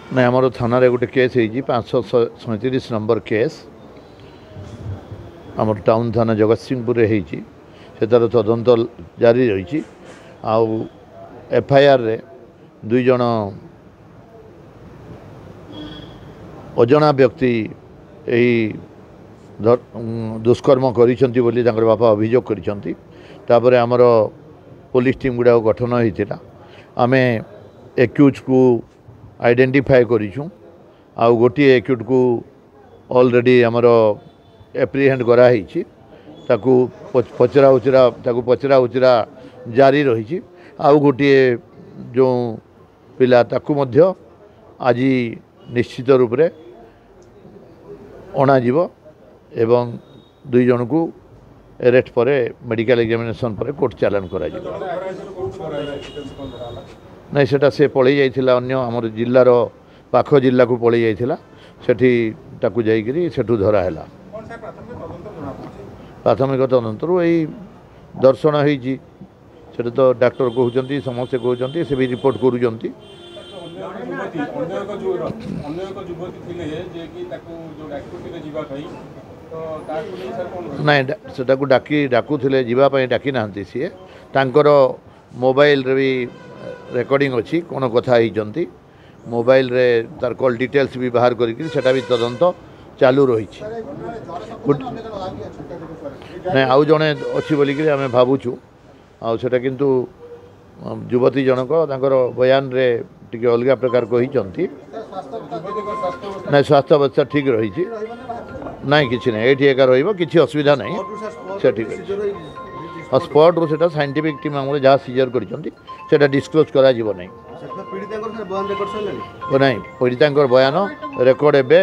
ना आमर थाना गोटे केस हो 537 नंबर केस आम टाउन थाना जगत सिंहपुर से तार तदंत जारी रही एफआईआर रे 2 जन अजना व्यक्ति यही दुष्कर्म कर बापा अभियोग कर आमर पुलिस टीम गुड़ा गठन होता आम एक्यूज को आइडेंटिफाई करूँ आउ गोटे एक्यूज को ऑलरेडी आमर एप्रिहेंड कराई पचरा उचरा जारी रही आउ गोटे जो पिला ताकू मध्य आज निश्चित रूप से अणाजिव एवं 2 जन को अरेस्ट पर मेडिकल एग्जामिनेशन पर कोर्ट चालान करा नहीं सेटा से पलि जाइथिला अन्य आमर जिल्लार पाख जिल्ला को पलि जाइथिला सेठी ताकू जाइकरी सेठू धरा हैला प्राथमिक तदंतरु यही दर्शन होईची सेटा तो डॉक्टर कहउचंती समस्ते कहउचंती से भी रिपोर्ट करूचंती नाଇଁ ସେଟାକୁ ଡାକୁଥିଲେ ଯିବା ପାଇଁ ଡାକି ନାହାନ୍ତି ସିଏ ତାଙ୍କର ମୋବାଇଲରେ ବି ରେକର୍ଡିଂ ଅଛି କ'ଣ କଥା ହେଇଛନ୍ତି ମୋବାଇଲରେ ତାର କଲ୍ ଡିଟେଲ୍ସ ବି ବାହାର କରିକି ସେଟା ବି ତଦନ୍ତ ଚାଲୁ ରହିଛି ନାଇଁ ଆଉ ଜଣେ ଅଛି ବୋଲିକିରି ଆମେ ଭାବୁଛୁ ଆଉ ସେଟା କିନ୍ତୁ ଯୁବତୀ ଜଣକ ତାଙ୍କର ବୟାନରେ ଟିକେ ଅଲଗା ପ୍ରକାର କହିଛନ୍ତି ନାଇଁ ସ୍ୱାସ୍ଥ୍ୟ ଅବସ୍ଥା ଠିକ୍ ରହିଛି ନାଇଁ କିଛି ନାହିଁ ଏଇଠି ଏକା ରହିବ କିଛି ଅସୁବିଧା ନାହିଁ ସେ ଠିକ୍ ଅଛି ଆଉ ସ୍ପଟ୍ରୁ ସେଟା ସାଇଣ୍ଟିଫିକ୍ ଟିମ୍ ଆମର ଯାହା ସିଜର କରିଛନ୍ତି ସେଟା ଡିସକ୍ଲୋଜ୍ କରାଯିବ ନାହିଁ ନାଇଁ ପୀଡ଼ିତାଙ୍କର ବୟାନ ରେକର୍ଡ ଏବେ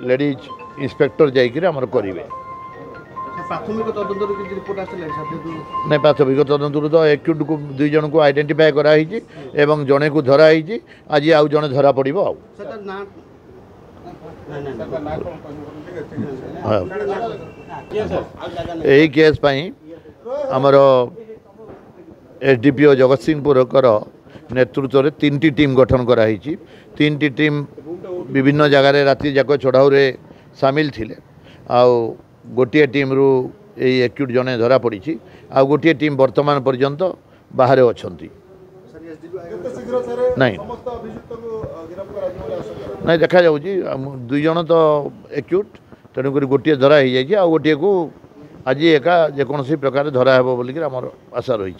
ଲେଡିଜ୍ ଇନ୍ସପେକ୍ଟର ଯାଇକିରି ଆମର କରିବେ नहीं प्राथमिक तदंतर तो एक्यूट को 2 जन को आइडेंटिफाई कराई एवं जड़े को धराई आज आउ जड़े धरा पड़ यही केस आमर एसडीपीओ जगत सिंहपुर नेतृत्व में 3टी टीम गठन कराई 3टी टीम विभिन्न जगार राति जाक चढ़ाऊ सामिल थिले आउ गोटे टीम रु यही एक्यूट जने धरा पड़ी आ गोटे टीम वर्तमान पर्यंत बाहर अच्छा नहीं नहीं देखा जा 2 जन तो एक्यूट तेणुक गोटे धरा हो जाए आ गोटे को आज एका जेकोसी प्रकार धरा हे बोलिक आमर आशा रही।